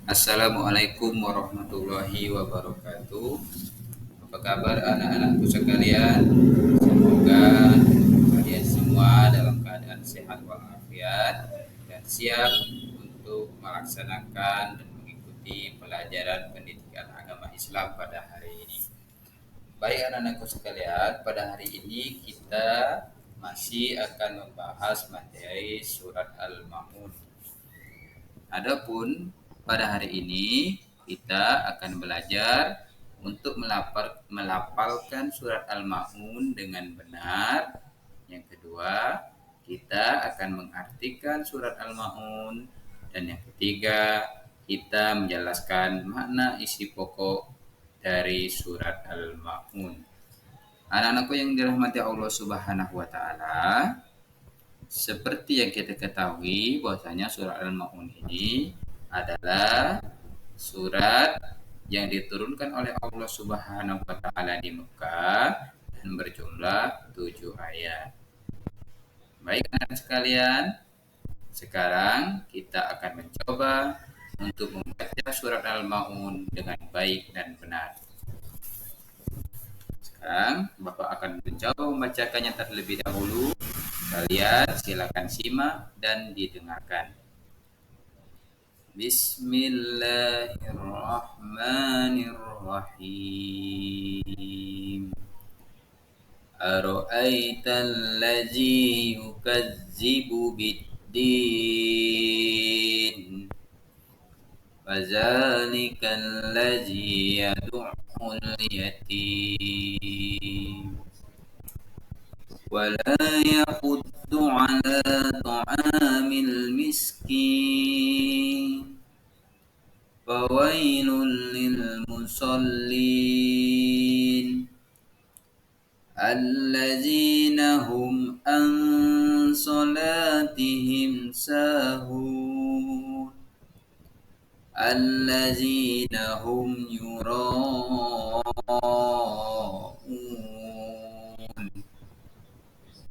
Assalamualaikum warahmatullahi wabarakatuh. Apa kabar anak-anakku sekalian? Semoga kalian semua dalam keadaan sehat walafiat dan siap untuk melaksanakan dan mengikuti pelajaran pendidikan agama Islam pada hari ini. Baik anak-anakku sekalian, pada hari ini kita masih akan membahas materi surat Al-Ma'un. Adapun pada hari ini kita akan belajar untuk melafalkan surat Al-Ma'un dengan benar. Yang kedua, kita akan mengartikan surat Al-Ma'un. Dan yang ketiga, kita menjelaskan makna isi pokok dari surat Al-Ma'un. Anak-anakku yang dirahmati Allah Subhanahu wa taala, seperti yang kita ketahui bahwasanya surat Al-Ma'un ini adalah surat yang diturunkan oleh Allah Subhanahu wa taala di Mekah dan berjumlah 7 ayat. Baik anak sekalian, sekarang kita akan mencoba untuk membaca surat Al-Ma'un dengan baik dan benar. Sekarang Bapak akan mencoba membacakannya terlebih dahulu. Kalian silakan simak dan didengarkan. Bismillahirrahmanirrahim. Ara'aital ladzi yukazzibu biddin. Fazalikal ladzi yad'ul yatim. ولا يحض على طعام المسكين فويل للمصلين الذين هم عن صلاتهم ساهون الذين هم يراءون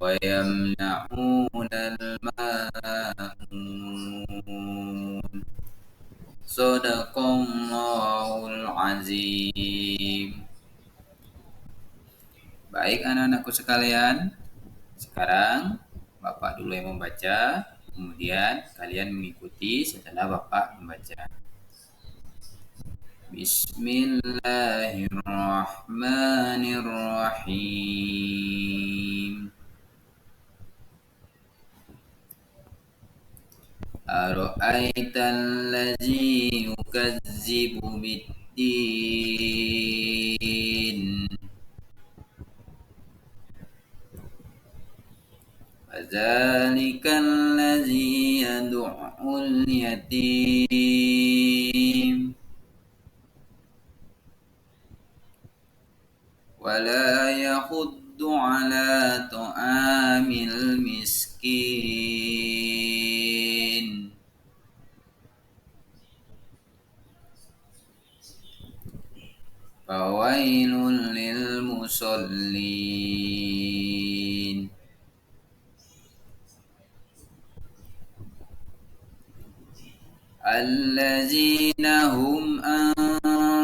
ويمنعون الماءون Sadaqallahul azim. Baik anak-anakku sekalian, sekarang Bapak dulu yang membaca, kemudian kalian mengikuti setelah Bapak membaca. Bismillahirrahmanirrahim. Ara'aital ladzi yukazzibu biddin. Fadzalikal ladzi yad'ul yatim. Wala yahuddu ala ta'amil miskin. Fawailul lil musallin. Allazina hum an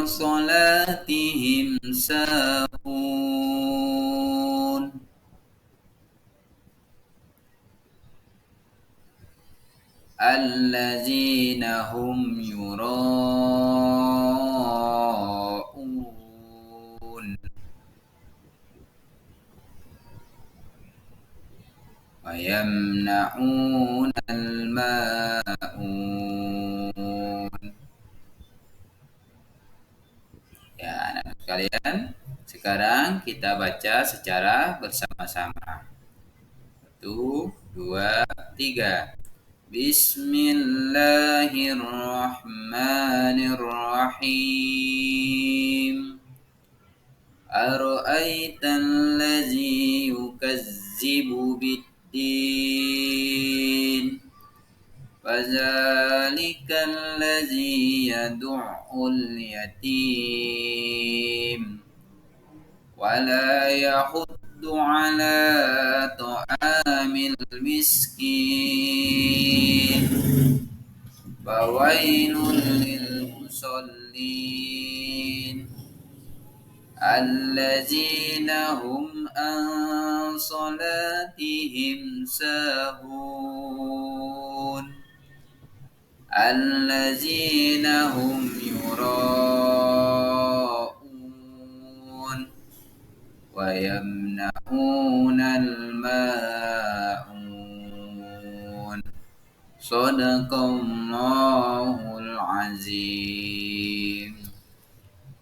salatihim sahun. Allazina hum yura'un wa yamna'un al-ma'un. Ya, anak sekalian, sekarang kita baca secara bersama-sama. 1, 2, 3. Bismillahirrahmanirrahim. Ara'aital ladzi yukazzibu biddin. Fazalikal ladzi yad'ul yatim. Wala yahuddu ala ta'amil miskin. Fawailul lil musallin allazina hum an salatihim sahun allazina hum yura'un wa yamna'unal ma'un. Sadaqallahul azim.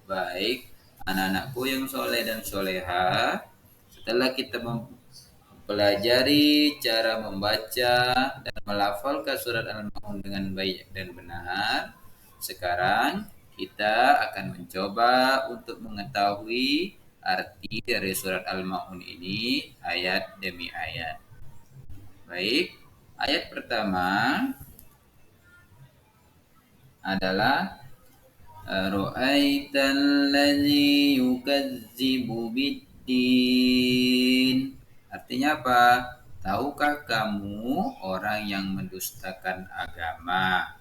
Baik, anak-anakku yang soleh dan soleha, setelah kita mempelajari cara membaca dan melafalkan surat Al-Maun dengan baik dan benar, sekarang kita akan mencoba untuk mengetahui arti dari surat Al-Maun ini ayat demi ayat. Baik, ayat pertama adalah ra'aital ladzi yukadzibu biddin. Artinya apa? Tahukah kamu orang yang mendustakan agama?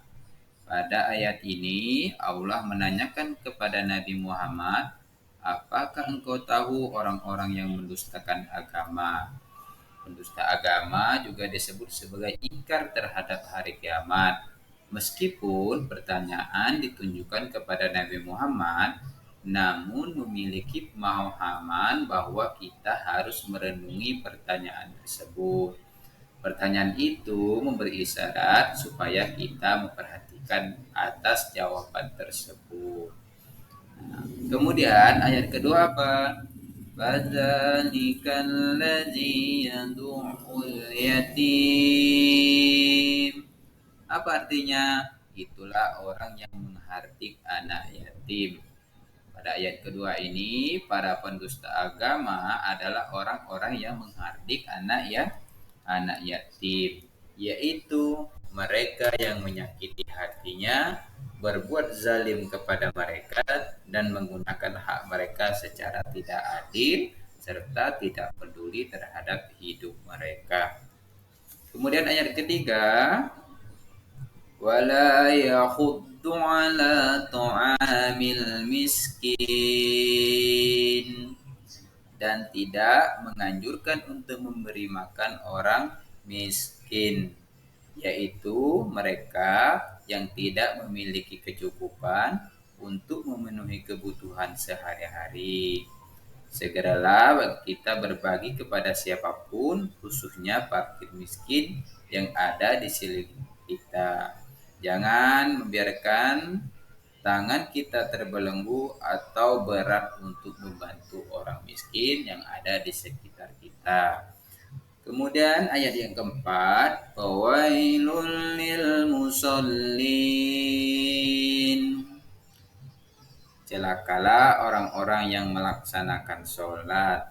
Pada ayat ini Allah menanyakan kepada Nabi Muhammad, apakah engkau tahu orang-orang yang mendustakan agama? Pendusta agama juga disebut sebagai ingkar terhadap hari kiamat. Meskipun pertanyaan ditunjukkan kepada Nabi Muhammad, namun memiliki pemahaman bahwa kita harus merenungi pertanyaan tersebut. Pertanyaan itu memberi isyarat supaya kita memperhatikan atas jawaban tersebut. Kemudian ayat kedua apa? Fadzalikal ladzi yad'ul yatim. Apa artinya? Itulah orang yang menghardik anak yatim. Pada ayat kedua ini, para pendusta agama adalah orang-orang yang menghardik anak yatim, yaitu mereka yang menyakiti hatinya, berbuat zalim kepada mereka, dan menggunakan hak mereka secara tidak adil, serta tidak peduli terhadap hidup mereka. Kemudian ayat ketiga, wala yahuddu ala ta'amil miskin, dan tidak menganjurkan untuk memberi makan orang miskin, yaitu mereka yang tidak memiliki kecukupan untuk memenuhi kebutuhan sehari-hari. Segeralah kita berbagi kepada siapapun, khususnya fakir miskin yang ada di sekeliling kita. Jangan membiarkan tangan kita terbelenggu atau berat untuk membantu orang miskin yang ada di sekitar kita. Kemudian ayat yang keempat, fawailul lil musallin. Celakalah orang-orang yang melaksanakan sholat.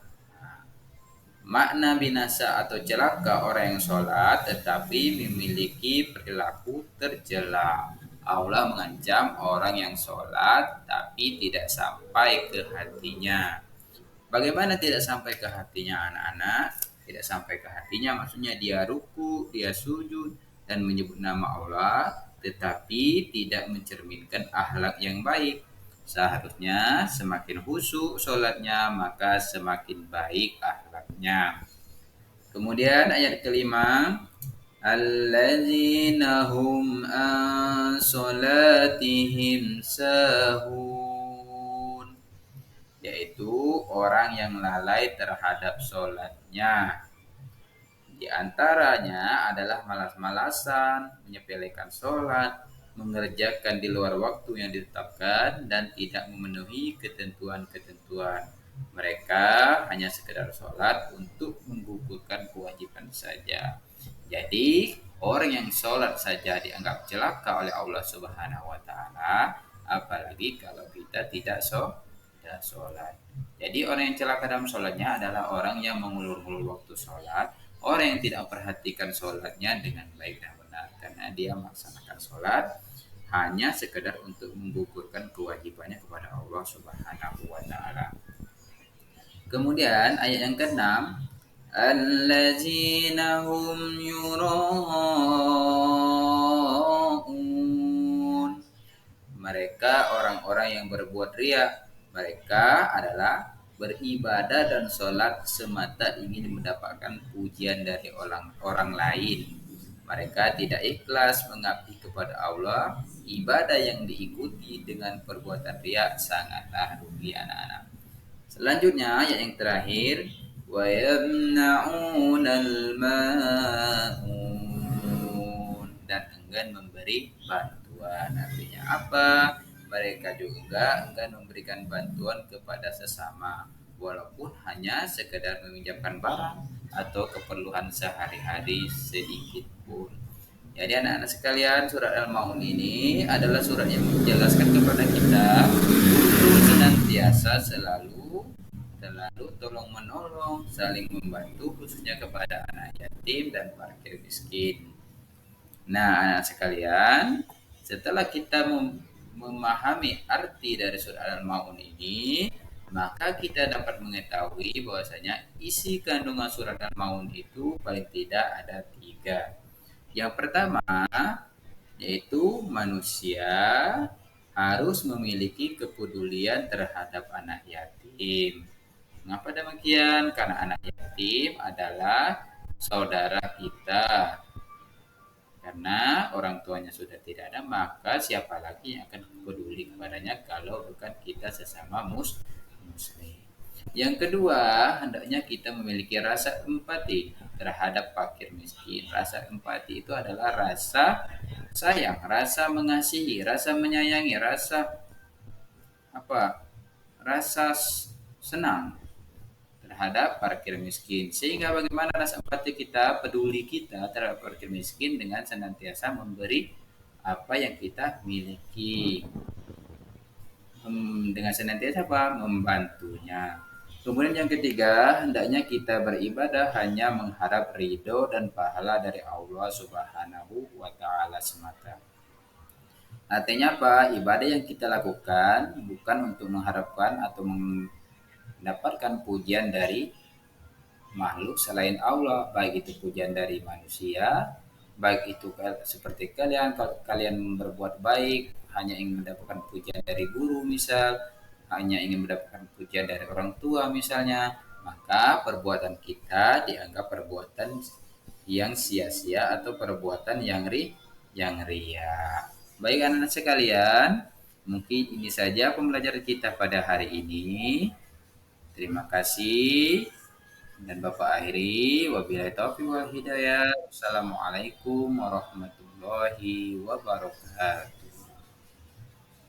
Makna binasa atau celaka orang yang sholat tetapi memiliki perilaku tercela. Allah mengancam orang yang sholat tapi tidak sampai ke hatinya. Bagaimana tidak sampai ke hatinya anak-anak? Tidak sampai ke hatinya maksudnya dia ruku, dia sujud dan menyebut nama Allah tetapi tidak mencerminkan akhlak yang baik. Seharusnya semakin khusyuk sholatnya maka semakin baik akhlaknya. Kemudian ayat kelima, allazina hum an salatihim sahun, yaitu orang yang lalai terhadap sholatnya. Di antaranya adalah malas-malasan, menyepelekan sholat, mengerjakan di luar waktu yang ditetapkan, dan tidak memenuhi ketentuan-ketentuan. Mereka hanya sekedar sholat untuk menggugurkan kewajiban saja. Jadi, orang yang sholat saja dianggap celaka oleh Allah Subhanahu wa Ta'ala, apalagi kalau kita tidak sholat. Jadi, orang yang celaka dalam sholatnya adalah orang yang mengulur-ulur waktu sholat, orang yang tidak memperhatikan sholatnya dengan baik dan benar, karena dia melaksanakan sholat hanya sekedar untuk menggugurkan kewajibannya kepada Allah Subhanahu wa Ta'ala. Kemudian ayat yang ke-6, allazina hum yura'un, mereka orang-orang yang berbuat riya. Mereka adalah beribadah dan sholat semata ingin mendapatkan pujian dari orang lain. Mereka tidak ikhlas mengabdi kepada Allah. Ibadah yang diikuti dengan perbuatan riya sangatlah rugi anak-anak. Selanjutnya ayat yang terakhir, wa yamna'unal ma'un, dan enggan memberi bantuan. Artinya apa? Mereka juga enggan memberikan bantuan kepada sesama walaupun hanya sekedar meminjamkan barang atau keperluan sehari-hari sedikit pun. Jadi anak-anak sekalian, surat Al-Maun ini adalah surat yang menjelaskan kepada kita untuk senantiasa selalu tolong menolong, saling membantu khususnya kepada anak yatim dan fakir miskin. Nah, anak sekalian, setelah kita memahami arti dari surat Al-Maun ini, maka kita dapat mengetahui bahwasanya isi kandungan surat Al-Maun itu paling tidak ada 3. Yang pertama, yaitu manusia harus memiliki kepedulian terhadap anak yatim. Mengapa demikian? Karena anak yatim adalah saudara kita. Karena orang tuanya sudah tidak ada, maka siapa lagi yang akan peduli kepadanya kalau bukan kita sesama muslim. Yang kedua, hendaknya kita memiliki rasa empati terhadap fakir miskin. Rasa empati itu adalah rasa sayang, rasa mengasihi, rasa menyayangi, rasa apa? Rasa senang terhadap fakir miskin. Sehingga bagaimana rasa empati kita, peduli kita terhadap fakir miskin dengan senantiasa memberi apa yang kita miliki. Dengan senantiasa apa? Membantunya. Kemudian yang ketiga, hendaknya kita beribadah hanya mengharap ridho dan pahala dari Allah Subhanahu wa taala semata. Artinya apa? Ibadah yang kita lakukan bukan untuk mengharapkan atau mendapatkan pujian dari makhluk selain Allah, baik itu pujian dari manusia, baik itu seperti kalian berbuat baik hanya ingin mendapatkan pujian dari guru misal, hanya ingin mendapatkan pujian dari orang tua misalnya, maka perbuatan kita dianggap perbuatan yang sia-sia atau perbuatan yang ria. Baik anak-anak sekalian, mungkin ini saja pembelajaran kita pada hari ini. Terima kasih dan Bapak akhiri wabillahi taufiq wal hidayah. Wassalamualaikum warahmatullahi wabarakatuh.